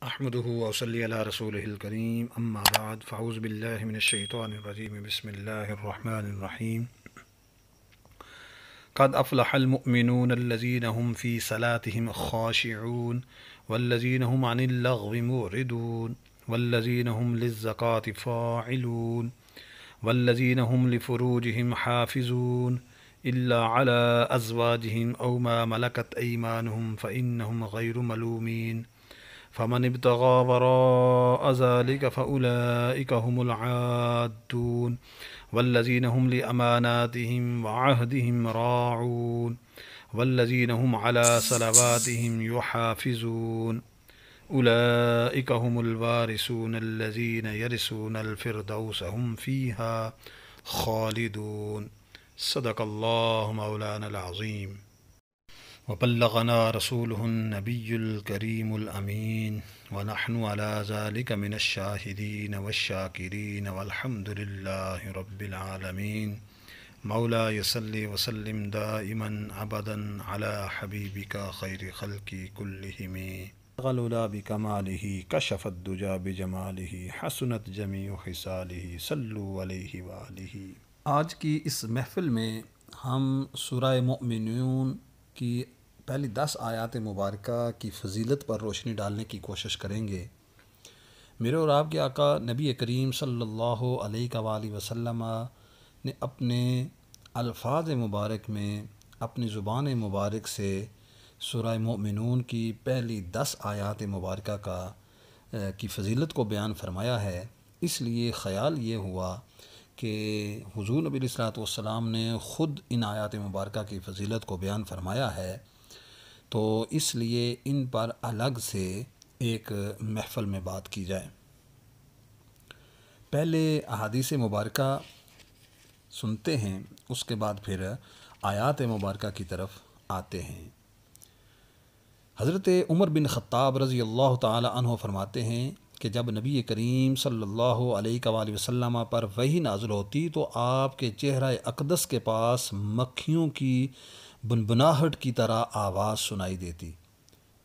احمدہ وصلی علی رسولہ الکریم اما بعد فاعوذ باللہ من الشیطان الرجیم بسم اللہ الرحمن الرحیم قد افلح المؤمنون الذین هم فی صلاتهم خاشعون والذین هم عن اللغو معرضون والذین هم للزکاة فاعلون والذین هم لفروجهم حافظون إلا على أزواجهم أو ما ملكت أيمانهم فإنهم غير ملومين فمن ابتغى وراء ذلك فأولئك هم العادون والذين هم لأماناتهم وعهدهم راعون والذين هم على صلواتهم يحافظون أولئك هم الوارثون الذين يرثون الفردوس هم فيها خالدون صدق الله مولانا العظيم وبلغنا رسوله النبي الكريم الأمين ونحن على ذلك من الشاهدين والشاكرين والحمد لله رب العالمين مولاي صل وسلم دائما أبدا على حبيبك خير خلق كلهم غلل بكماله كشف الدجى بجماله حسنت جميع خصاله صلوا عليه وآله۔ آج کی اس محفل میں ہم سورہ مؤمنون کی پہلی 10 آیات مبارکہ کی فضیلت پر روشنی ڈالنے کی کوشش کریں گے۔ میرے اور آپ کے آقا نبی کریم صلی اللہ علیہ وآلہ وسلم نے اپنے الفاظ مبارک میں اپنی زبان مبارک سے سورہ مؤمنون کی پہلی 10 آیات مبارکہ کی فضیلت کو بیان فرمایا ہے۔ اس لیے خیال یہ ہوا کہ حضور نبی علیہ الصلوۃ والسلام نے خود ان آیات مبارکہ کی فضیلت کو بیان فرمایا ہے، تو اس لیے ان پر الگ سے ایک محفل میں بات کی جائے۔ پہلے احادیث مبارکہ سنتے ہیں، اس کے بعد پھر آیات مبارکہ کی طرف آتے ہیں۔ حضرت عمر بن خطاب رضی اللہ تعالی عنہ فرماتے ہیں کہ جب نبی کریم صلی اللہ علیہ وآلہ وسلم پر وحی نازل ہوتی تو آپ کے چہرہ اقدس کے پاس مکھیوں کی بنبناہٹ کی طرح آواز سنائی دیتی۔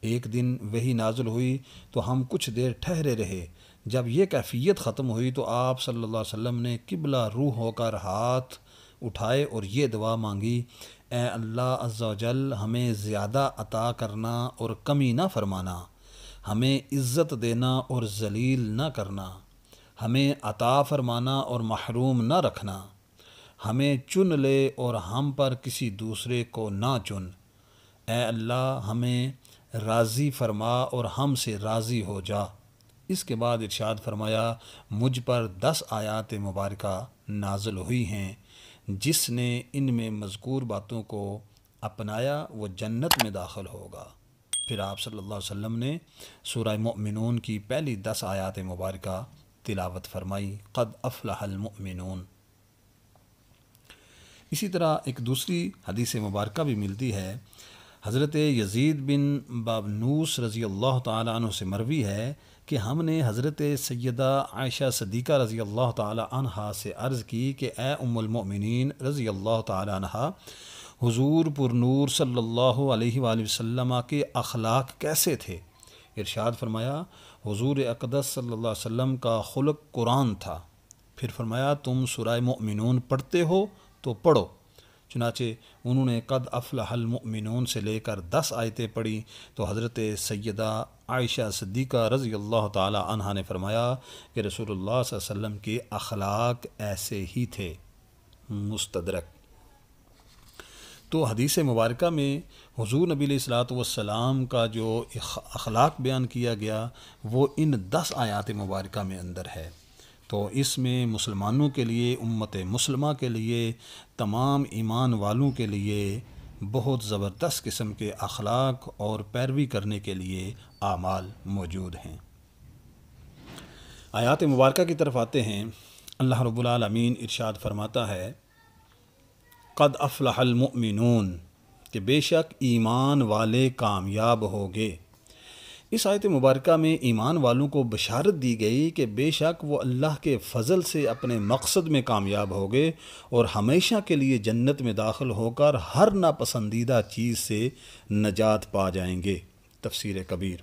ایک دن وحی نازل ہوئی تو ہم کچھ دیر ٹھہرے رہے۔ جب یہ کیفیت ختم ہوئی تو آپ صلی اللہ علیہ وسلم نے قبلہ روح ہو کر ہاتھ اٹھائے اور یہ دعا مانگی، اے اللہ عز و جل ہمیں زیادہ عطا کرنا اور کمی نہ فرمانا، ہمیں عزت دینا اور ذلیل نہ کرنا، ہمیں عطا فرمانا اور محروم نہ رکھنا، ہمیں چن لے اور ہم پر کسی دوسرے کو نہ چن، اے اللہ ہمیں راضی فرما اور ہم سے راضی ہو جا۔ اس کے بعد ارشاد فرمایا، مجھ پر 10 آیات مبارکہ نازل ہوئی ہیں، جس نے ان میں مذکور باتوں کو اپنایا وہ جنت میں داخل ہوگا۔ پھر آپ صلی اللہ علیہ وسلم نے سورہ مؤمنون کی پہلی 10 آیات مبارکہ تلاوت فرمائی، قد افلح المؤمنون۔ اسی طرح ایک دوسری حدیث مبارکہ بھی ملتی ہے، حضرت یزید بن بابنوس رضی اللہ تعالی عنہ سے مروی ہے کہ ہم نے حضرت سیدہ عائشہ صدیقہ رضی اللہ تعالی عنہا سے عرض کی کہ اے ام المؤمنین رضی اللہ تعالی عنہا، حضور پر نور صلی اللہ علیہ وآلہ وسلم کے اخلاق کیسے تھے؟ ارشاد فرمایا، حضور اقدس صلی اللہ علیہ وسلم کا خلق قرآن تھا۔ پھر فرمایا، تم سورہ مؤمنون پڑھتے ہو تو پڑھو۔ چنانچہ انہوں نے قد افلح المؤمنون سے لے کر 10 آیتیں پڑھی تو حضرت سیدہ عائشہ صدیقہ رضی اللہ تعالی عنہا نے فرمایا کہ رسول اللہ صلی اللہ علیہ وسلم کے اخلاق ایسے ہی تھے۔ مستدرک۔ تو حدیث مبارکہ میں حضور نبی علیہ الصلوۃ والسلام کا جو اخلاق بیان کیا گیا وہ ان 10 آیات مبارکہ میں اندر ہے۔ تو اس میں مسلمانوں کے لیے، امت مسلمہ کے لیے، تمام ایمان والوں کے لیے بہت زبردست قسم کے اخلاق اور پیروی کرنے کے لیے اعمال موجود ہیں۔ آیات مبارکہ کی طرف آتے ہیں۔ اللہ رب العالمین ارشاد فرماتا ہے، قد افلح المؤمنون، کہ بے شک ایمان والے کامیاب ہوگے۔ اس آیت مبارکہ میں ایمان والوں کو بشارت دی گئی کہ بے شک وہ اللہ کے فضل سے اپنے مقصد میں کامیاب ہوگے اور ہمیشہ کے لیے جنت میں داخل ہو کر ہر ناپسندیدہ چیز سے نجات پا جائیں گے۔ تفسیر کبیر۔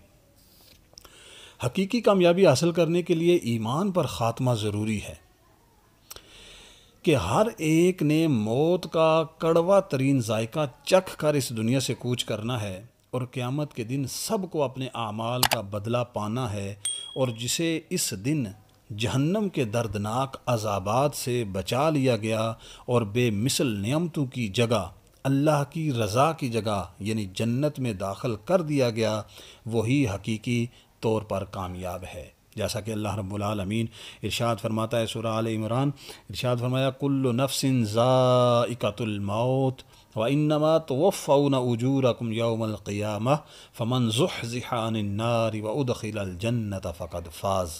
حقیقی کامیابی حاصل کرنے کے لیے ایمان پر خاتمہ ضروری ہے کہ ہر ایک نے موت کا کڑوا ترین ذائقہ چکھ کر اس دنیا سے کوچ کرنا ہے اور قیامت کے دن سب کو اپنے اعمال کا بدلہ پانا ہے، اور جسے اس دن جہنم کے دردناک عذابات سے بچا لیا گیا اور بے مثل نعمتوں کی جگہ اللہ کی رضا کی جگہ یعنی جنت میں داخل کر دیا گیا، وہی حقیقی طور پر کامیاب ہے۔ جیسا کہ اللہ رب العالمین ارشاد فرماتا ہے سورہ آل عمران، ارشاد فرمایا کل نفس ذائقۃ الموت وانما توفون اجورکم یوم القیامہ فمن زحزح عن النار وادخل الجنۃ فقد فاز۔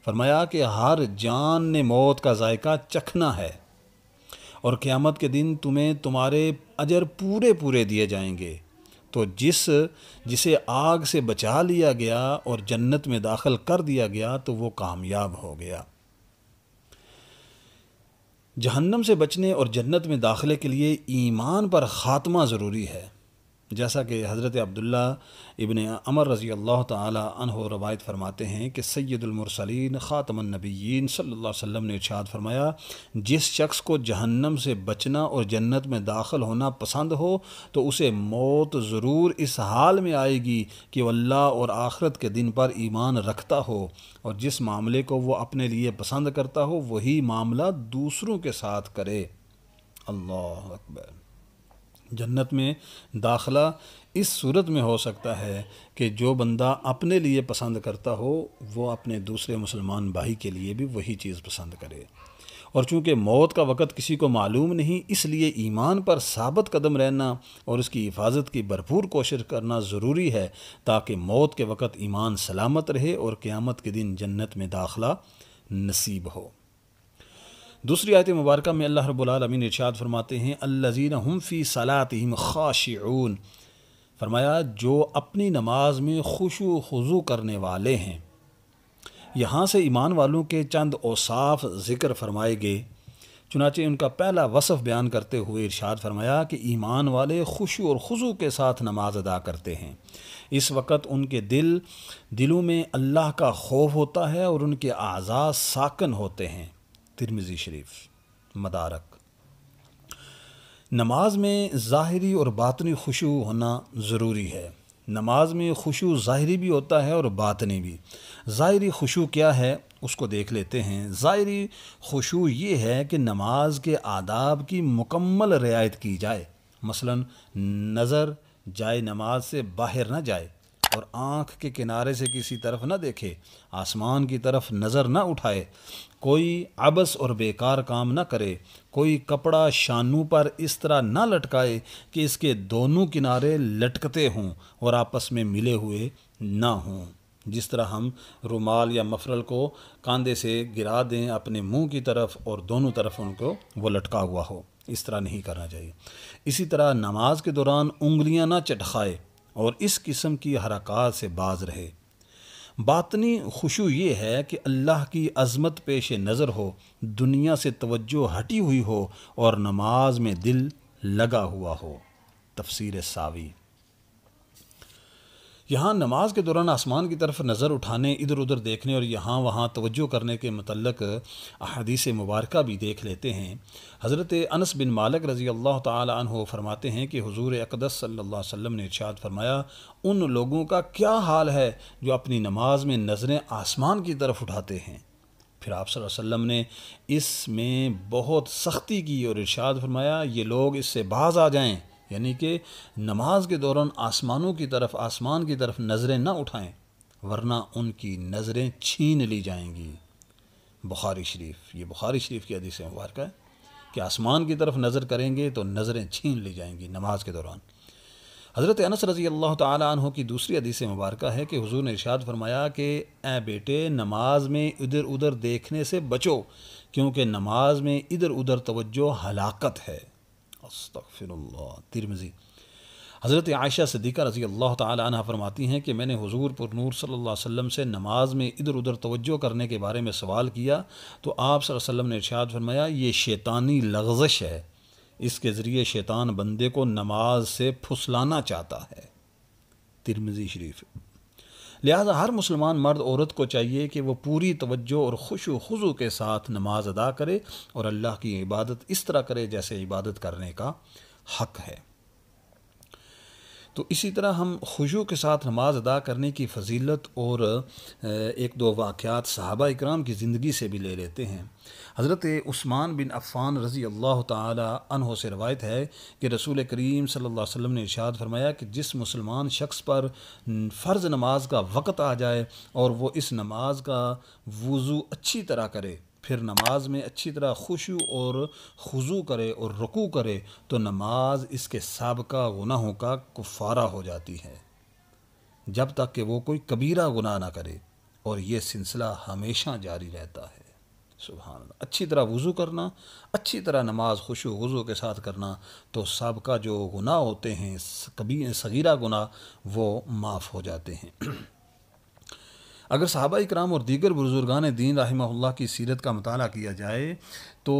فرمایا کہ ہر جان نے موت کا ذائقہ چکھنا ہے اور قیامت کے دن تمہیں تمہارے اجر پورے پورے دیے جائیں گے، تو جسے آگ سے بچا لیا گیا اور جنت میں داخل کر دیا گیا تو وہ کامیاب ہو گیا۔ جہنم سے بچنے اور جنت میں داخلے کے لیے ایمان پر خاتمہ ضروری ہے، جیسا کہ حضرت عبداللہ ابن عمر رضی اللہ تعالی عنہ روایت فرماتے ہیں کہ سید المرسلین خاتم النبیین صلی اللہ علیہ وسلم نے ارشاد فرمایا، جس شخص کو جہنم سے بچنا اور جنت میں داخل ہونا پسند ہو تو اسے موت ضرور اس حال میں آئے گی کہ وہ اللہ اور آخرت کے دن پر ایمان رکھتا ہو، اور جس معاملے کو وہ اپنے لیے پسند کرتا ہو وہی معاملہ دوسروں کے ساتھ کرے۔ اللہ اکبر۔ جنت میں داخلہ اس صورت میں ہو سکتا ہے کہ جو بندہ اپنے لیے پسند کرتا ہو وہ اپنے دوسرے مسلمان بھائی کے لیے بھی وہی چیز پسند کرے، اور چونکہ موت کا وقت کسی کو معلوم نہیں، اس لیے ایمان پر ثابت قدم رہنا اور اس کی حفاظت کی بھرپور کوشش کرنا ضروری ہے تاکہ موت کے وقت ایمان سلامت رہے اور قیامت کے دن جنت میں داخلہ نصیب ہو۔ دوسری آیت مبارکہ میں اللہ رب العالمین ارشاد فرماتے ہیں الذین هم فی صلاتہم خاشعون، فرمایا جو اپنی نماز میں خشوع و خضوع کرنے والے ہیں۔ یہاں سے ایمان والوں کے چند اوصاف ذکر فرمائے گئے، چنانچہ ان کا پہلا وصف بیان کرتے ہوئے ارشاد فرمایا کہ ایمان والے خشوع اور خضوع کے ساتھ نماز ادا کرتے ہیں، اس وقت ان کے دلوں میں اللہ کا خوف ہوتا ہے اور ان کے اعضاء ساکن ہوتے ہیں۔ ترمذی شریف مدارک۔ نماز میں ظاہری اور باطنی خشوع ہونا ضروری ہے۔ نماز میں خشوع ظاہری بھی ہوتا ہے اور باطنی بھی۔ ظاہری خشوع کیا ہے اس کو دیکھ لیتے ہیں۔ ظاہری خشوع یہ ہے کہ نماز کے آداب کی مکمل رعایت کی جائے، مثلا نظر جائے نماز سے باہر نہ جائے اور آنکھ کے کنارے سے کسی طرف نہ دیکھے، آسمان کی طرف نظر نہ اٹھائے، کوئی عبث اور بیکار کام نہ کرے، کوئی کپڑا شانوں پر اس طرح نہ لٹکائے کہ اس کے دونوں کنارے لٹکتے ہوں اور آپس میں ملے ہوئے نہ ہوں، جس طرح ہم رومال یا مفرل کو کاندھے سے گرا دیں اپنے منہ کی طرف اور دونوں طرف ان کو وہ لٹکا ہوا ہو، اس طرح نہیں کرنا چاہیے۔ اسی طرح نماز کے دوران انگلیاں نہ چٹخائے اور اس قسم کی حرکات سے باز رہے۔ باطنی خشوع یہ ہے کہ اللہ کی عظمت پیش نظر ہو، دنیا سے توجہ ہٹی ہوئی ہو اور نماز میں دل لگا ہوا ہو۔ تفسیر ساوی۔ یہاں نماز کے دوران آسمان کی طرف نظر اٹھانے، ادھر ادھر دیکھنے اور یہاں وہاں توجہ کرنے کے متعلق احادیث مبارکہ بھی دیکھ لیتے ہیں۔ حضرت انس بن مالک رضی اللہ تعالی عنہ فرماتے ہیں کہ حضور اقدس صلی اللہ علیہ وسلم نے ارشاد فرمایا، ان لوگوں کا کیا حال ہے جو اپنی نماز میں نظریں آسمان کی طرف اٹھاتے ہیں۔ پھر آپ صلی اللہ علیہ وسلم نے اس میں بہت سختی کی اور ارشاد فرمایا یہ لوگ اس سے باز آ جائیں، یعنی کہ نماز کے دوران آسمان کی طرف نظریں نہ اٹھائیں ورنہ ان کی نظریں چھین لی جائیں گی۔ بخاری شریف، یہ بخاری شریف کی حدیث مبارکہ ہے کہ آسمان کی طرف نظر کریں گے تو نظریں چھین لی جائیں گی نماز کے دوران۔ حضرت انس رضی اللہ تعالی عنہ کی دوسری حدیث مبارکہ ہے کہ حضور نے ارشاد فرمایا کہ اے بیٹے نماز میں ادھر ادھر دیکھنے سے بچو، کیونکہ نماز میں ادھر ادھر توجہ ہلاکت ہے۔ استغفر اللہ۔ ترمذی۔ حضرت عائشہ صدیقہ رضی اللہ تعالی عنہ فرماتی ہیں کہ میں نے حضور پر نور صلی اللہ علیہ وسلم سے نماز میں ادھر ادھر توجہ کرنے کے بارے میں سوال کیا تو آپ صلی اللہ علیہ وسلم نے ارشاد فرمایا یہ شیطانی لغزش ہے، اس کے ذریعے شیطان بندے کو نماز سے پھسلانا چاہتا ہے۔ ترمذی شریف۔ لہذا ہر مسلمان مرد عورت کو چاہیے کہ وہ پوری توجہ اور خشوع و خضوع کے ساتھ نماز ادا کرے اور اللہ کی عبادت اس طرح کرے جیسے عبادت کرنے کا حق ہے۔ تو اسی طرح ہم خشوع کے ساتھ نماز ادا کرنے کی فضیلت اور ایک دو واقعات صحابہ اکرام کی زندگی سے بھی لے لیتے ہیں۔ حضرت عثمان بن عفان رضی اللہ تعالی عنہ سے روایت ہے کہ رسول کریم صلی اللہ علیہ وسلم نے ارشاد فرمایا کہ جس مسلمان شخص پر فرض نماز کا وقت آ جائے اور وہ اس نماز کا وضو اچھی طرح کرے، پھر نماز میں اچھی طرح خشوع اور خضوع کرے اور رکوع کرے تو نماز اس کے سابقہ گناہوں کا کفارہ ہو جاتی ہے، جب تک کہ وہ کوئی کبیرہ گناہ نہ کرے، اور یہ سلسلہ ہمیشہ جاری رہتا ہے۔ سبحان اللہ۔ اچھی طرح وضو کرنا، اچھی طرح نماز خشوع و خضوع کے ساتھ کرنا تو سابقہ جو گناہ ہوتے ہیں صغیرہ گناہ وہ معاف ہو جاتے ہیں۔ اگر صحابہ اکرام اور دیگر بزرگان دین رحمہ اللہ کی سیرت کا مطالعہ کیا جائے تو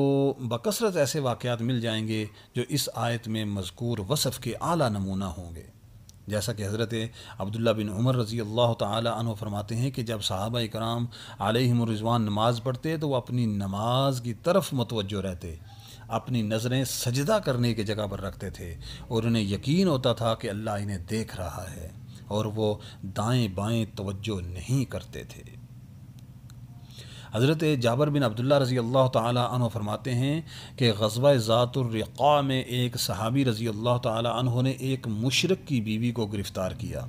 بکثرت ایسے واقعات مل جائیں گے جو اس آیت میں مذکور وصف کے اعلیٰ نمونہ ہوں گے، جیسا کہ حضرت عبداللہ بن عمر رضی اللہ تعالی عنہ فرماتے ہیں کہ جب صحابہ اکرام علیہم الرضوان نماز پڑھتے تو وہ اپنی نماز کی طرف متوجہ رہتے، اپنی نظریں سجدہ کرنے کی جگہ پر رکھتے تھے اور انہیں یقین ہوتا تھا کہ اللہ انہیں دیکھ رہا ہے، اور وہ دائیں بائیں توجہ نہیں کرتے تھے۔ حضرت جابر بن عبداللہ رضی اللہ تعالی عنہ فرماتے ہیں کہ غزوہ ذات الرقاع میں ایک صحابی رضی اللہ تعالی عنہ نے ایک مشرک کی بیوی کو گرفتار کیا۔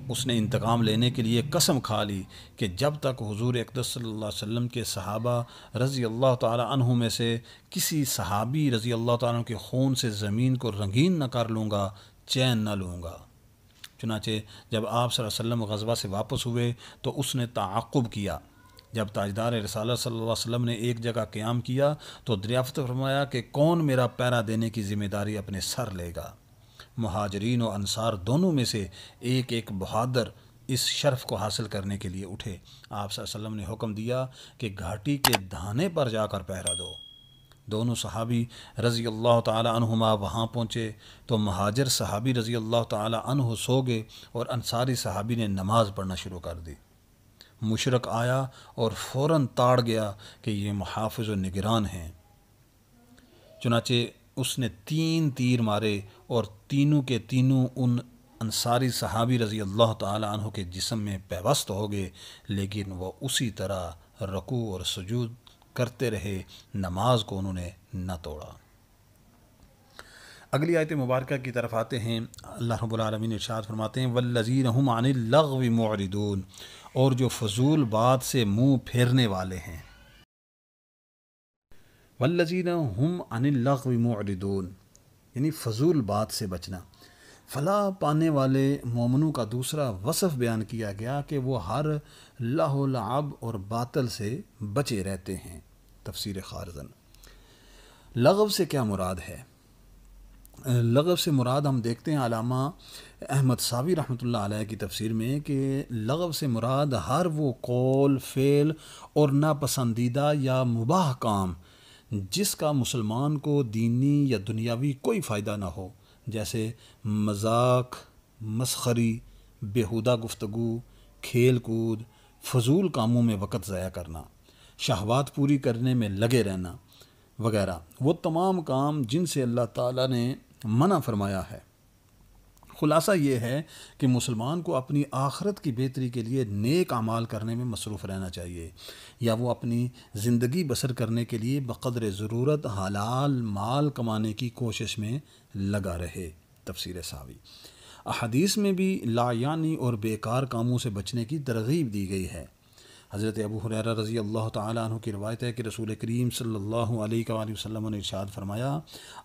اس نے انتقام لینے کے لیے قسم کھا لی کہ جب تک حضور اقدس صلی اللہ علیہ وسلم کے صحابہ رضی اللہ تعالی عنہ میں سے کسی صحابی رضی اللہ تعالی عنہ کے خون سے زمین کو رنگین نہ کر لوں گا، چین نہ لوں گا۔ چنانچہ جب آپ صلی اللہ علیہ وسلم غزوہ سے واپس ہوئے تو اس نے تعاقب کیا۔ جب تاجدار رسالت صلی اللہ علیہ وسلم نے ایک جگہ قیام کیا تو دریافت فرمایا کہ کون میرا پہرا دینے کی ذمہ داری اپنے سر لے گا؟ مہاجرین و انصار دونوں میں سے ایک ایک بہادر اس شرف کو حاصل کرنے کے لیے اٹھے۔ آپ صلی اللہ علیہ وسلم نے حکم دیا کہ گھاٹی کے دھانے پر جا کر پہرا دو۔ دونوں صحابی رضی اللہ تعالی عنہما وہاں پہنچے تو مہاجر صحابی رضی اللہ تعالی عنہ سو گئے اور انصاری صحابی نے نماز پڑھنا شروع کر دی۔ مشرک آیا اور فوراً تاڑ گیا کہ یہ محافظ و نگران ہیں۔ چنانچہ اس نے 3 تیر مارے اور تینوں کے تینوں ان انصاری صحابی رضی اللہ تعالی عنہ کے جسم میں پیوست ہو گئے، لیکن وہ اسی طرح رکوع اور سجود کرتے رہے، نماز کو انہوں نے نہ توڑا۔ اگلی آیت مبارکہ کی طرف آتے ہیں۔ اللہ رب العالمین ارشاد فرماتے ہیں والذین هم عن اللغو معرضون، اور جو فضول بات سے منہ پھیرنے والے ہیں۔ والذین هم عن اللغو معرضون یعنی فضول بات سے بچنا۔ فلاح پانے والے مومنوں کا دوسرا وصف بیان کیا گیا کہ وہ ہر لہو و لعب اور باطل سے بچے رہتے ہیں۔ تفسیر خارزن۔ لغو سے کیا مراد ہے؟ لغو سے مراد ہم دیکھتے ہیں علامہ احمد صاوی رحمۃ اللہ علیہ کی تفسیر میں کہ لغو سے مراد ہر وہ قول، فعل اور ناپسندیدہ یا مباح کام جس کا مسلمان کو دینی یا دنیاوی کوئی فائدہ نہ ہو، جیسے مذاق، مسخری، بیہودہ گفتگو، کھیل کود، فضول کاموں میں وقت ضائع کرنا، شہوات پوری کرنے میں لگے رہنا وغیرہ، وہ تمام کام جن سے اللہ تعالیٰ نے منع فرمایا ہے۔ خلاصہ یہ ہے کہ مسلمان کو اپنی آخرت کی بہتری کے لیے نیک اعمال کرنے میں مصروف رہنا چاہیے، یا وہ اپنی زندگی بسر کرنے کے لیے بقدر ضرورت حلال مال کمانے کی کوشش میں لگا رہے۔ تفسیر صاوی۔ احادیث میں بھی لا یعنی اور بیکار کاموں سے بچنے کی ترغیب دی گئی ہے۔ حضرت ابو ہریرہ رضی اللہ تعالیٰ عنہ کی روایت ہے کہ رسول کریم صلی اللہ علیہ وآلہ وسلم نے ارشاد فرمایا،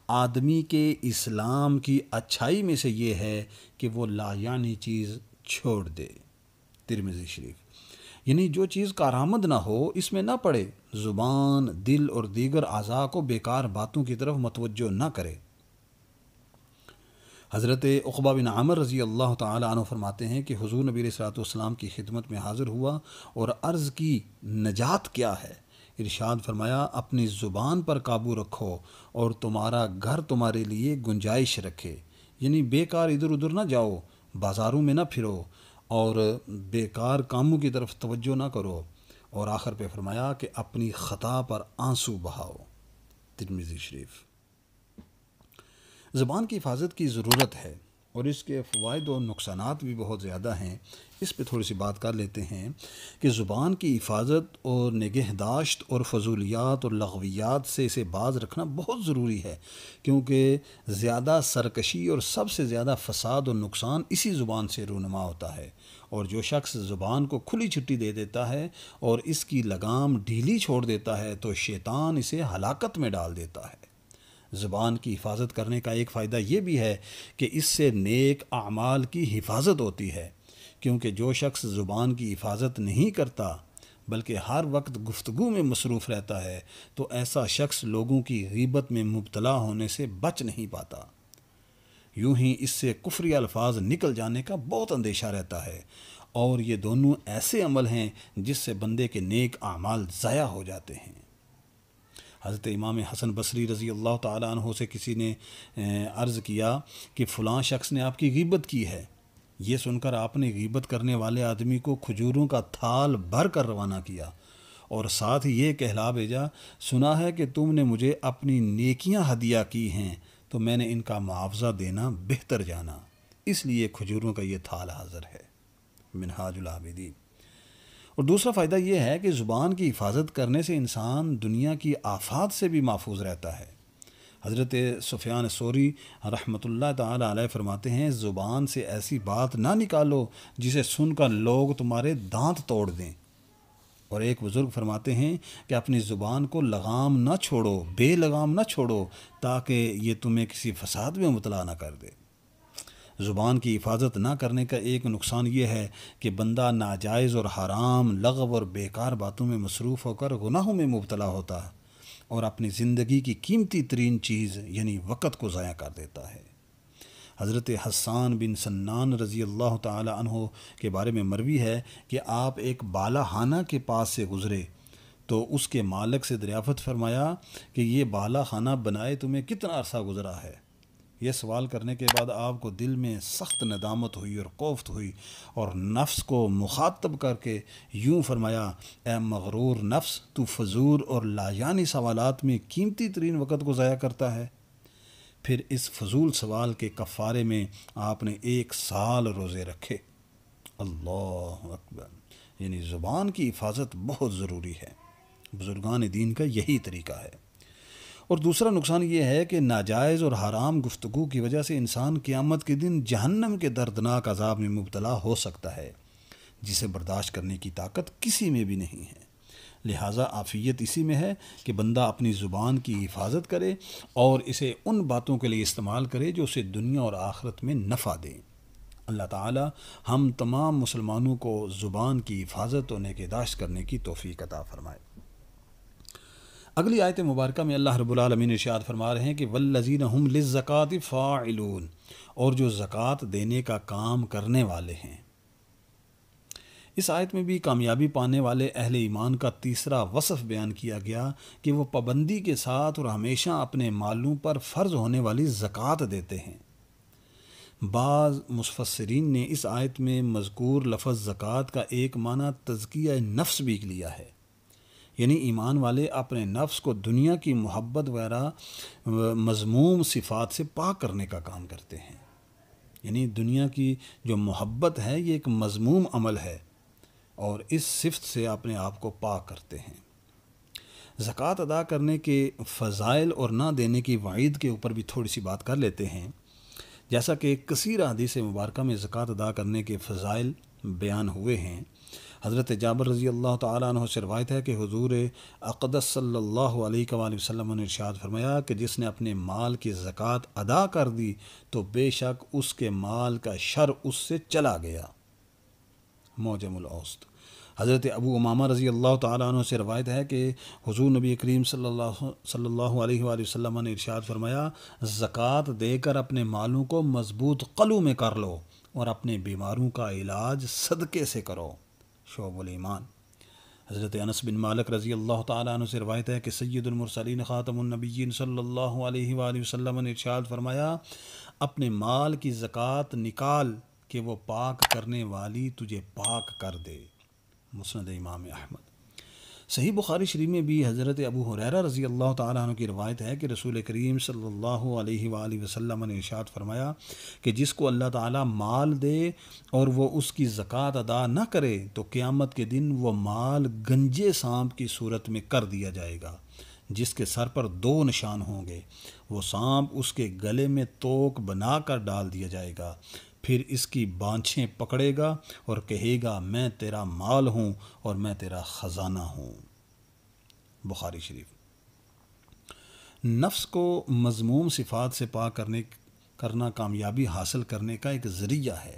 آدمی کے اسلام کی اچھائی میں سے یہ ہے کہ وہ لا یعنی چیز چھوڑ دے۔ ترمذی شریف۔ یعنی جو چیز کارآمد نہ ہو اس میں نہ پڑے، زبان، دل اور دیگر اعضاء کو بیکار باتوں کی طرف متوجہ نہ کرے۔ حضرت عقبہ بن عامر رضی اللہ تعالی عنہ فرماتے ہیں کہ حضور نبی علیہ الصلوۃ والسلام کی خدمت میں حاضر ہوا اور عرض کی نجات کیا ہے؟ ارشاد فرمایا، اپنی زبان پر قابو رکھو اور تمہارا گھر تمہارے لیے گنجائش رکھے، یعنی بیکار ادھر ادھر نہ جاؤ، بازاروں میں نہ پھرو اور بیکار کاموں کی طرف توجہ نہ کرو، اور آخر پہ فرمایا کہ اپنی خطا پر آنسو بہاؤ۔ ترمذی شریف۔ زبان کی حفاظت کی ضرورت ہے اور اس کے فوائد و نقصانات بھی بہت زیادہ ہیں۔ اس پہ تھوڑی سی بات کر لیتے ہیں کہ زبان کی حفاظت اور نگہداشت اور فضولیات اور لغویات سے اسے باز رکھنا بہت ضروری ہے، کیونکہ زیادہ سرکشی اور سب سے زیادہ فساد اور نقصان اسی زبان سے رونما ہوتا ہے، اور جو شخص زبان کو کھلی چھٹی دے دیتا ہے اور اس کی لگام ڈھیلی چھوڑ دیتا ہے تو شیطان اسے ہلاکت میں ڈال دیتا ہے۔ زبان کی حفاظت کرنے کا ایک فائدہ یہ بھی ہے کہ اس سے نیک اعمال کی حفاظت ہوتی ہے، کیونکہ جو شخص زبان کی حفاظت نہیں کرتا بلکہ ہر وقت گفتگو میں مصروف رہتا ہے تو ایسا شخص لوگوں کی غیبت میں مبتلا ہونے سے بچ نہیں پاتا۔ یوں ہی اس سے کفری الفاظ نکل جانے کا بہت اندیشہ رہتا ہے، اور یہ دونوں ایسے عمل ہیں جس سے بندے کے نیک اعمال ضائع ہو جاتے ہیں۔ حضرت امام حسن بصری رضی اللہ تعالیٰ عنہ سے کسی نے عرض کیا کہ فلاں شخص نے آپ کی غیبت کی ہے۔ یہ سن کر آپ نے غیبت کرنے والے آدمی کو کھجوروں کا تھال بھر کر روانہ کیا اور ساتھ یہ کہلا بھیجا، سنا ہے کہ تم نے مجھے اپنی نیکیاں ہدیہ کی ہیں تو میں نے ان کا معاوضہ دینا بہتر جانا، اس لیے کھجوروں کا یہ تھال حاضر ہے۔ منہاج العابدین۔ اور دوسرا فائدہ یہ ہے کہ زبان کی حفاظت کرنے سے انسان دنیا کی آفات سے بھی محفوظ رہتا ہے۔ حضرت سفیان ثوری رحمۃ اللہ تعالی علیہ فرماتے ہیں، زبان سے ایسی بات نہ نکالو جسے سن کر لوگ تمہارے دانت توڑ دیں۔ اور ایک بزرگ فرماتے ہیں کہ اپنی زبان کو لگام نہ چھوڑو، بے لگام نہ چھوڑو، تاکہ یہ تمہیں کسی فساد میں مبتلا نہ کر دے۔ زبان کی حفاظت نہ کرنے کا ایک نقصان یہ ہے کہ بندہ ناجائز اور حرام، لغو اور بیکار باتوں میں مصروف ہو کر گناہوں میں مبتلا ہوتا ہے اور اپنی زندگی کی قیمتی ترین چیز یعنی وقت کو ضائع کر دیتا ہے۔ حضرت حسان بن سنان رضی اللہ تعالی عنہ کے بارے میں مروی ہے کہ آپ ایک بالا خانہ کے پاس سے گزرے تو اس کے مالک سے دریافت فرمایا کہ یہ بالا خانہ بنائے تمہیں کتنا عرصہ گزرا ہے؟ یہ سوال کرنے کے بعد آپ کو دل میں سخت ندامت ہوئی اور کوفت ہوئی، اور نفس کو مخاطب کر کے یوں فرمایا، اے مغرور نفس، تو فضول اور لایعنی سوالات میں قیمتی ترین وقت کو ضائع کرتا ہے۔ پھر اس فضول سوال کے کفارے میں آپ نے 1 سال روزے رکھے۔ اللہ اکبر! یعنی زبان کی حفاظت بہت ضروری ہے، بزرگان دین کا یہی طریقہ ہے۔ اور دوسرا نقصان یہ ہے کہ ناجائز اور حرام گفتگو کی وجہ سے انسان قیامت کے دن جہنم کے دردناک عذاب میں مبتلا ہو سکتا ہے، جسے برداشت کرنے کی طاقت کسی میں بھی نہیں ہے۔ لہٰذا عافیت اسی میں ہے کہ بندہ اپنی زبان کی حفاظت کرے اور اسے ان باتوں کے لیے استعمال کرے جو اسے دنیا اور آخرت میں نفع دیں۔ اللہ تعالی ہم تمام مسلمانوں کو زبان کی حفاظت اور نگہداشت کرنے کی توفیق عطا فرمائے۔ اگلی آیت مبارکہ میں اللہ رب العالمین ارشاد فرما رہے ہیں کہ والذین هم للزکاۃ فاعلون، اور جو زکوٰۃ دینے کا کام کرنے والے ہیں۔ اس آیت میں بھی کامیابی پانے والے اہل ایمان کا تیسرا وصف بیان کیا گیا کہ وہ پابندی کے ساتھ اور ہمیشہ اپنے مالوں پر فرض ہونے والی زکوٰۃ دیتے ہیں۔ بعض مفسرین نے اس آیت میں مذکور لفظ زکوٰۃ کا ایک معنی تزکیہ نفس بھی لیا ہے، یعنی ایمان والے اپنے نفس کو دنیا کی محبت وغیرہ مذموم صفات سے پاک کرنے کا کام کرتے ہیں۔ یعنی دنیا کی جو محبت ہے یہ ایک مذموم عمل ہے اور اس صفت سے اپنے آپ کو پاک کرتے ہیں۔ زکوٰۃ ادا کرنے کے فضائل اور نہ دینے کی وعید کے اوپر بھی تھوڑی سی بات کر لیتے ہیں۔ جیسا کہ کثیر حدیث مبارکہ میں زکوٰۃ ادا کرنے کے فضائل بیان ہوئے ہیں۔ حضرت جابر رضی اللہ تعالیٰ عنہ سے روایت ہے کہ حضور اقدس صلی اللہ علیہ وآلہ وسلم نے ارشاد فرمایا کہ جس نے اپنے مال کی زکوٰۃ ادا کر دی تو بے شک اس کے مال کا شر اس سے چلا گیا۔ معجم الاوسط۔ حضرت ابو امامہ رضی اللہ تعالیٰ عنہ سے روایت ہے کہ حضور نبی کریم صلی اللہ علیہ وآلہ وسلم نے ارشاد فرمایا، زکوٰۃ دے کر اپنے مالوں کو مضبوط قلو میں کر لو اور اپنے بیماروں کا علاج صدقے سے کرو۔ شعب الایمان۔ حضرت انس بن مالک رضی اللہ تعالیٰ عنہ سے روایت ہے کہ سید المرسلین خاتم النبیین صلی اللہ علیہ وآلہ وسلم نے ارشاد فرمایا، اپنے مال کی زکوٰۃ نکال کہ وہ پاک کرنے والی تجھے پاک کر دے۔ مسند امام احمد۔ صحیح بخاری شریف میں بھی حضرت ابو ہریرہ رضی اللہ تعالیٰ عنہ کی روایت ہے کہ رسول کریم صلی اللہ علیہ وآلہ وسلم نے ارشاد فرمایا کہ جس کو اللہ تعالیٰ مال دے اور وہ اس کی زکوٰۃ ادا نہ کرے تو قیامت کے دن وہ مال گنجے سانپ کی صورت میں کر دیا جائے گا، جس کے سر پر 2 نشان ہوں گے۔ وہ سانپ اس کے گلے میں توک بنا کر ڈال دیا جائے گا، پھر اس کی بانچھیں پکڑے گا اور کہے گا میں تیرا مال ہوں اور میں تیرا خزانہ ہوں۔ بخاری شریف۔ نفس کو مذموم صفات سے پاک کرنا کامیابی حاصل کرنے کا ایک ذریعہ ہے۔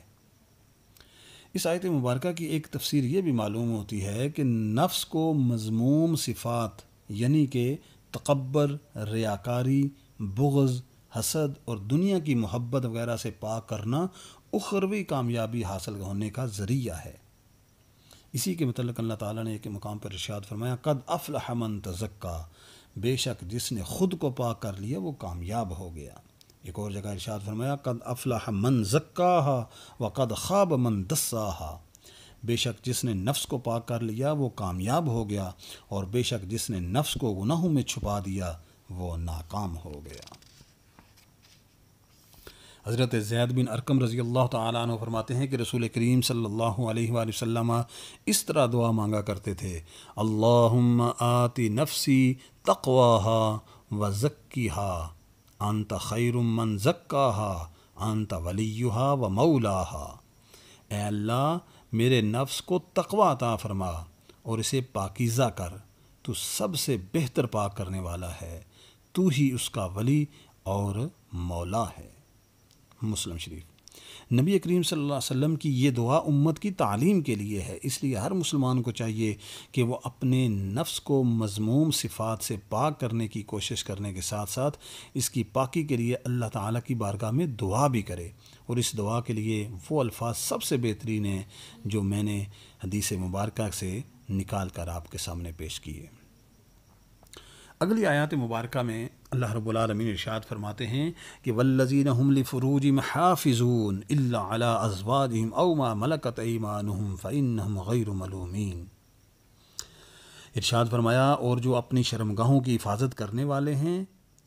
اس آیت مبارکہ کی ایک تفسیر یہ بھی معلوم ہوتی ہے کہ نفس کو مذموم صفات یعنی کہ تکبر، ریاکاری، بغض، حسد اور دنیا کی محبت وغیرہ سے پاک کرنا اخروی کامیابی حاصل ہونے کا ذریعہ ہے۔ اسی کے متعلق اللہ تعالیٰ نے ایک مقام پر ارشاد فرمایا قد افلح من تزکا، بے شک جس نے خود کو پاک کر لیا وہ کامیاب ہو گیا۔ ایک اور جگہ ارشاد فرمایا قد افلح من زکاہا وقد خاب من دساہا، بے شک جس نے نفس کو پاک کر لیا وہ کامیاب ہو گیا، اور بے شک جس نے نفس کو گناہوں میں چھپا دیا وہ ناکام ہو گیا۔ حضرت زید بن ارقم رضی اللہ تعالیٰ عنہ فرماتے ہیں کہ رسول کریم صلی اللہ علیہ وآلہ وسلم اس طرح دعا مانگا کرتے تھے، اللہم آتی نفسی تقواہا وزکیہا انت خیر من زکاہا انت ولیہا و مولاہا، اے اللہ میرے نفس کو تقوی عطا فرما اور اسے پاکیزہ کر، تو سب سے بہتر پاک کرنے والا ہے، تو ہی اس کا ولی اور مولا ہے۔ مسلم شریف۔ نبی کریم صلی اللہ علیہ وسلم کی یہ دعا امت کی تعلیم کے لیے ہے، اس لیے ہر مسلمان کو چاہیے کہ وہ اپنے نفس کو مذموم صفات سے پاک کرنے کی کوشش کرنے کے ساتھ ساتھ اس کی پاکی کے لیے اللہ تعالیٰ کی بارگاہ میں دعا بھی کرے، اور اس دعا کے لیے وہ الفاظ سب سے بہترین ہیں جو میں نے حدیث مبارکہ سے نکال کر آپ کے سامنے پیش کیے۔ اگلی آیات مبارکہ میں اللہ رب العالمین ارشاد فرماتے ہیں کہ والذین هم لفروجهم حافظون الا علی ازواجهم او ما ملکت ایمانهم فانهم غیر ملومین۔ ارشاد فرمایا اور جو اپنی شرمگاہوں کی حفاظت کرنے والے ہیں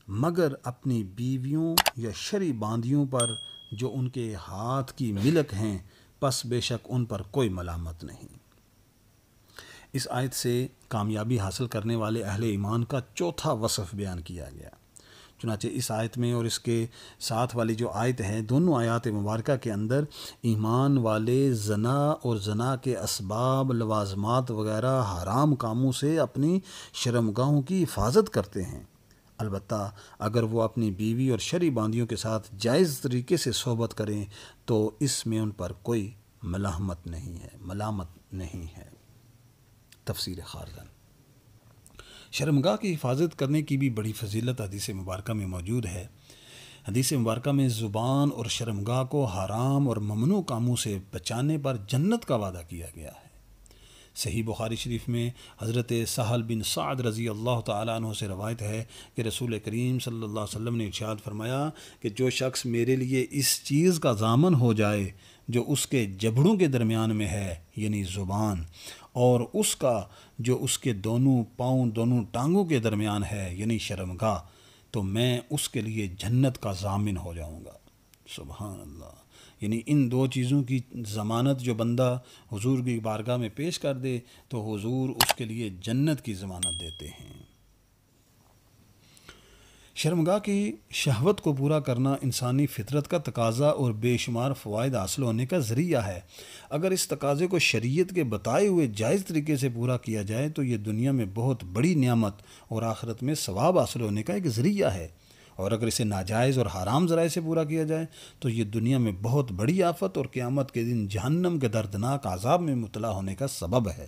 مگر اپنی بیویوں یا شرعی باندیوں پر جو ان کے ہاتھ کی ملک ہیں، پس بے شک ان پر کوئی ملامت نہیں۔ اس آیت سے کامیابی حاصل کرنے والے اہل ایمان کا چوتھا وصف بیان کیا گیا۔ چنانچہ اس آیت میں اور اس کے ساتھ والی جو آیت ہے، دونوں آیات مبارکہ کے اندر ایمان والے زنا اور زنا کے اسباب، لوازمات وغیرہ حرام کاموں سے اپنی شرمگاہوں کی حفاظت کرتے ہیں، البتہ اگر وہ اپنی بیوی اور شرعی باندیوں کے ساتھ جائز طریقے سے صحبت کریں تو اس میں ان پر کوئی ملامت نہیں ہے۔ تفسیر خارزن۔ شرمگاہ کی حفاظت کرنے کی بھی بڑی فضیلت حدیث مبارکہ میں موجود ہے۔ حدیث مبارکہ میں زبان اور شرمگاہ کو حرام اور ممنوع کاموں سے بچانے پر جنت کا وعدہ کیا گیا ہے۔ صحیح بخاری شریف میں حضرت سہل بن سعد رضی اللہ تعالیٰ عنہ سے روایت ہے کہ رسول کریم صلی اللہ علیہ وسلم نے ارشاد فرمایا کہ جو شخص میرے لیے اس چیز کا ضامن ہو جائے جو اس کے جبڑوں کے درمیان میں ہے یعنی زبان، اور اس کا جو اس کے دونوں پاؤں دونوں ٹانگوں کے درمیان ہے یعنی شرمگاہ، تو میں اس کے لیے جنت کا ضامن ہو جاؤں گا۔ سبحان اللہ۔ یعنی ان دو چیزوں کی ضمانت جو بندہ حضور کی بارگاہ میں پیش کر دے تو حضور اس کے لیے جنت کی ضمانت دیتے ہیں۔ شرمگاہ کی شہوت کو پورا کرنا انسانی فطرت کا تقاضا اور بے شمار فوائد حاصل ہونے کا ذریعہ ہے۔ اگر اس تقاضے کو شریعت کے بتائے ہوئے جائز طریقے سے پورا کیا جائے تو یہ دنیا میں بہت بڑی نعمت اور آخرت میں ثواب حاصل ہونے کا ایک ذریعہ ہے، اور اگر اسے ناجائز اور حرام ذرائع سے پورا کیا جائے تو یہ دنیا میں بہت بڑی آفت اور قیامت کے دن جہنم کے دردناک عذاب میں مبتلا ہونے کا سبب ہے۔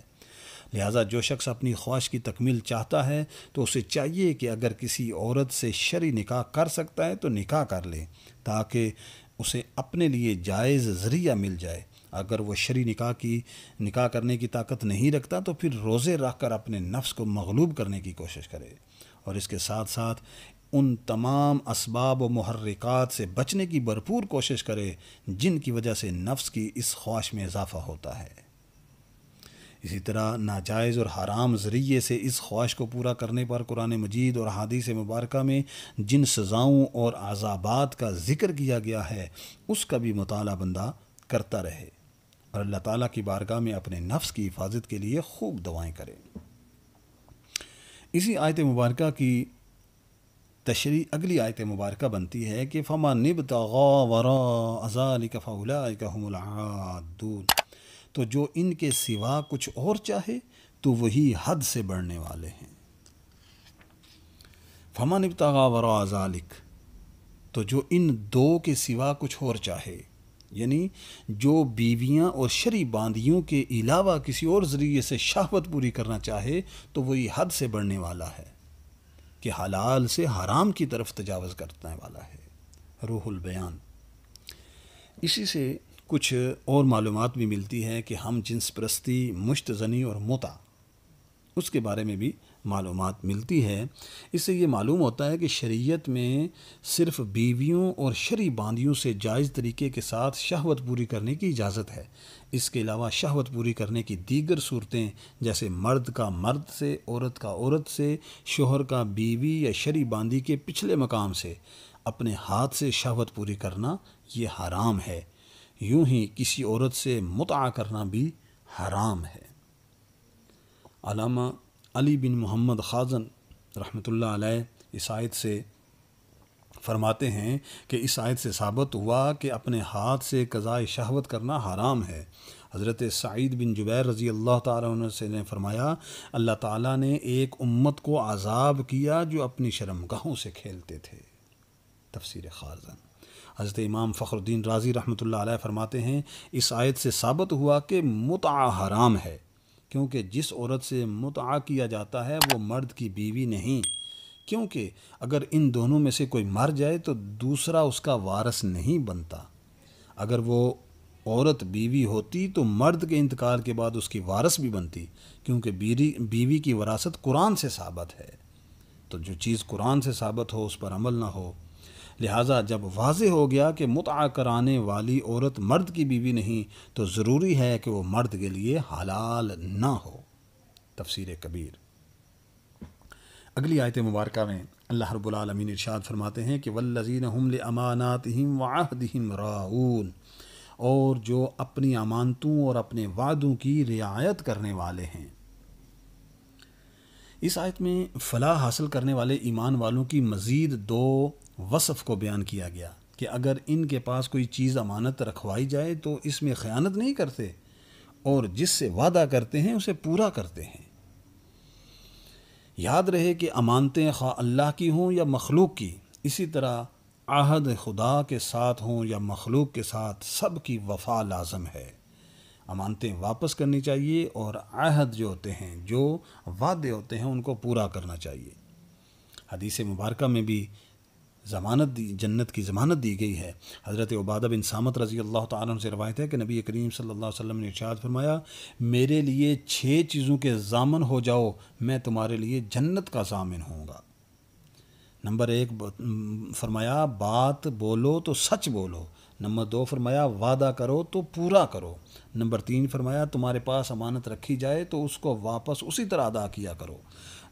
لہٰذا جو شخص اپنی خواہش کی تکمیل چاہتا ہے تو اسے چاہیے کہ اگر کسی عورت سے شرعی نکاح کر سکتا ہے تو نکاح کر لے تاکہ اسے اپنے لیے جائز ذریعہ مل جائے۔ اگر وہ شرعی نکاح کرنے کی طاقت نہیں رکھتا تو پھر روزے رکھ کر اپنے نفس کو مغلوب کرنے کی کوشش کرے، اور اس کے ساتھ ساتھ ان تمام اسباب و محرکات سے بچنے کی بھرپور کوشش کرے جن کی وجہ سے نفس کی اس خواہش میں اضافہ ہوتا ہے۔ اسی طرح ناجائز اور حرام ذریعے سے اس خواہش کو پورا کرنے پر قرآن مجید اور احادیث مبارکہ میں جن سزاؤں اور عذابات کا ذکر کیا گیا ہے اس کا بھی مطالعہ بندہ کرتا رہے اور اللہ تعالیٰ کی بارگاہ میں اپنے نفس کی حفاظت کے لیے خوب دعائیں کرے۔ اسی آیت مبارکہ کی تشریح اگلی آیت مبارکہ بنتی ہے کہ فَمَنِ ابْتَغَىٰ وَرَاءَ ذَٰلِكَ فَأُولَٰئِكَ هُمُ الْعَادُونَ، تو جو ان کے سوا کچھ اور چاہے تو وہی حد سے بڑھنے والے ہیں۔ فَمَنِ ابْتَغَىٰ وَرَاءَ ذَٰلِكَ، تو جو ان دو کے سوا کچھ اور چاہے، یعنی جو بیویاں اور شرعی باندیوں کے علاوہ کسی اور ذریعے سے شہوت پوری کرنا چاہے تو وہی حد سے بڑھنے والا ہے کہ حلال سے حرام کی طرف تجاوز کرنے والا ہے۔ روح البیان۔ اسی سے کچھ اور معلومات بھی ملتی ہے کہ ہم جنس پرستی، مشت زنی اور متع، اس کے بارے میں بھی معلومات ملتی ہے۔ اس سے یہ معلوم ہوتا ہے کہ شریعت میں صرف بیویوں اور شرعی باندیوں سے جائز طریقے کے ساتھ شہوت پوری کرنے کی اجازت ہے۔ اس کے علاوہ شہوت پوری کرنے کی دیگر صورتیں جیسے مرد کا مرد سے، عورت کا عورت سے، شوہر کا بیوی یا شرعی باندی کے پچھلے مقام سے اپنے ہاتھ سے شہوت پوری کرنا یہ حرام ہے۔ یوں ہی کسی عورت سے متع کرنا بھی حرام ہے۔ علامہ علی بن محمد خازن رحمۃ اللہ علیہ اس آیت سے فرماتے ہیں کہ اس آیت سے ثابت ہوا کہ اپنے ہاتھ سے قضاء شہوت کرنا حرام ہے۔ حضرت سعید بن جبیر رضی اللہ تعالیٰ عنہ سے نے فرمایا، اللہ تعالیٰ نے ایک امت کو عذاب کیا جو اپنی شرمگاہوں سے کھیلتے تھے۔ تفسیر خارزن۔ حضرت امام فخر الدین رازی رحمۃ اللہ علیہ فرماتے ہیں، اس آیت سے ثابت ہوا کہ متع حرام ہے، کیونکہ جس عورت سے متع کیا جاتا ہے وہ مرد کی بیوی نہیں، کیونکہ اگر ان دونوں میں سے کوئی مر جائے تو دوسرا اس کا وارث نہیں بنتا۔ اگر وہ عورت بیوی ہوتی تو مرد کے انتقال کے بعد اس کی وارث بھی بنتی، کیونکہ بیوی کی وراثت قرآن سے ثابت ہے۔ تو جو چیز قرآن سے ثابت ہو اس پر عمل نہ ہو۔ لہٰذا جب واضح ہو گیا کہ متع کرانے والی عورت مرد کی بیوی نہیں تو ضروری ہے کہ وہ مرد کے لیے حلال نہ ہو۔ تفسیر کبیر۔ اگلی آیت مبارکہ میں اللہ رب العالمین ارشاد فرماتے ہیں کہ والذین هم لاماناتهم وعہدهم راعون، اور جو اپنی امانتوں اور اپنے وعدوں کی رعایت کرنے والے ہیں۔ اس آیت میں فلاح حاصل کرنے والے ایمان والوں کی مزید دو وصف کو بیان کیا گیا کہ اگر ان کے پاس کوئی چیز امانت رکھوائی جائے تو اس میں خیانت نہیں کرتے اور جس سے وعدہ کرتے ہیں اسے پورا کرتے ہیں۔ یاد رہے کہ امانتیں خواہ اللہ کی ہوں یا مخلوق کی، اسی طرح عہد خدا کے ساتھ ہوں یا مخلوق کے ساتھ، سب کی وفا لازم ہے۔ امانتیں واپس کرنی چاہیے اور عہد جو ہوتے ہیں، جو وعدے ہوتے ہیں، ان کو پورا کرنا چاہیے۔ حدیث مبارکہ میں بھی جنت کی ضمانت دی گئی ہے۔ حضرت عبادہ بن صامت رضی اللہ تعالیٰ عنہ سے روایت ہے کہ نبی کریم صلی اللہ علیہ وسلم نے ارشاد فرمایا، میرے لیے 6 چیزوں کے ضامن ہو جاؤ، میں تمہارے لیے جنت کا ضامن ہوں گا۔ نمبر 1 فرمایا بات بولو تو سچ بولو۔ نمبر 2 فرمایا وعدہ کرو تو پورا کرو۔ نمبر 3 فرمایا تمہارے پاس امانت رکھی جائے تو اس کو واپس اسی طرح ادا کیا کرو۔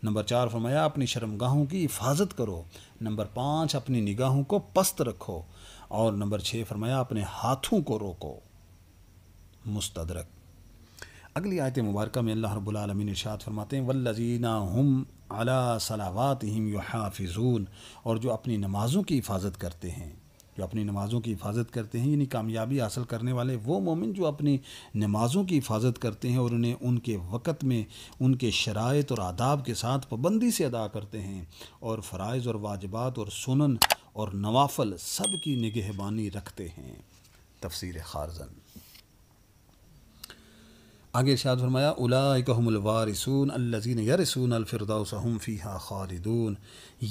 نمبر 4 فرمایا اپنی شرمگاہوں کی حفاظت کرو۔ نمبر 5 اپنی نگاہوں کو پست رکھو۔ اور نمبر 6 فرمایا اپنے ہاتھوں کو روکو۔ مستدرک۔ اگلی آیت مبارکہ میں اللہ رب العالمین ارشاد فرماتے ہیں والذین هم علی صلواتہم یحافظون، اور جو اپنی نمازوں کی حفاظت کرتے ہیں، جو اپنی نمازوں کی حفاظت کرتے ہیں، یعنی کامیابی حاصل کرنے والے وہ مومن جو اپنی نمازوں کی حفاظت کرتے ہیں اور انہیں ان کے وقت میں ان کے شرائط اور آداب کے ساتھ پابندی سے ادا کرتے ہیں، اور فرائض اور واجبات اور سنن اور نوافل سب کی نگہبانی رکھتے ہیں۔ تفسیر خارزن۔ آگے ارشاد فرمایا اولئک هم الوارثون الذین یرثون الفردوس هم فیہا خالدون،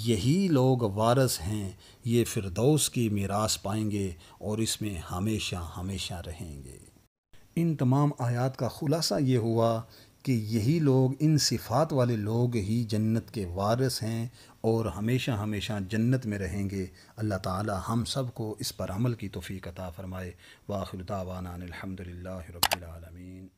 یہی لوگ وارث ہیں، یہ فردوس کی میراث پائیں گے اور اس میں ہمیشہ ہمیشہ رہیں گے۔ ان تمام آیات کا خلاصہ یہ ہوا کہ یہی لوگ، ان صفات والے لوگ ہی جنت کے وارث ہیں اور ہمیشہ ہمیشہ جنت میں رہیں گے۔ اللہ تعالی ہم سب کو اس پر عمل کی توفیق عطا فرمائے۔ وآخر دعوانا ان الحمد للہ رب العالمین۔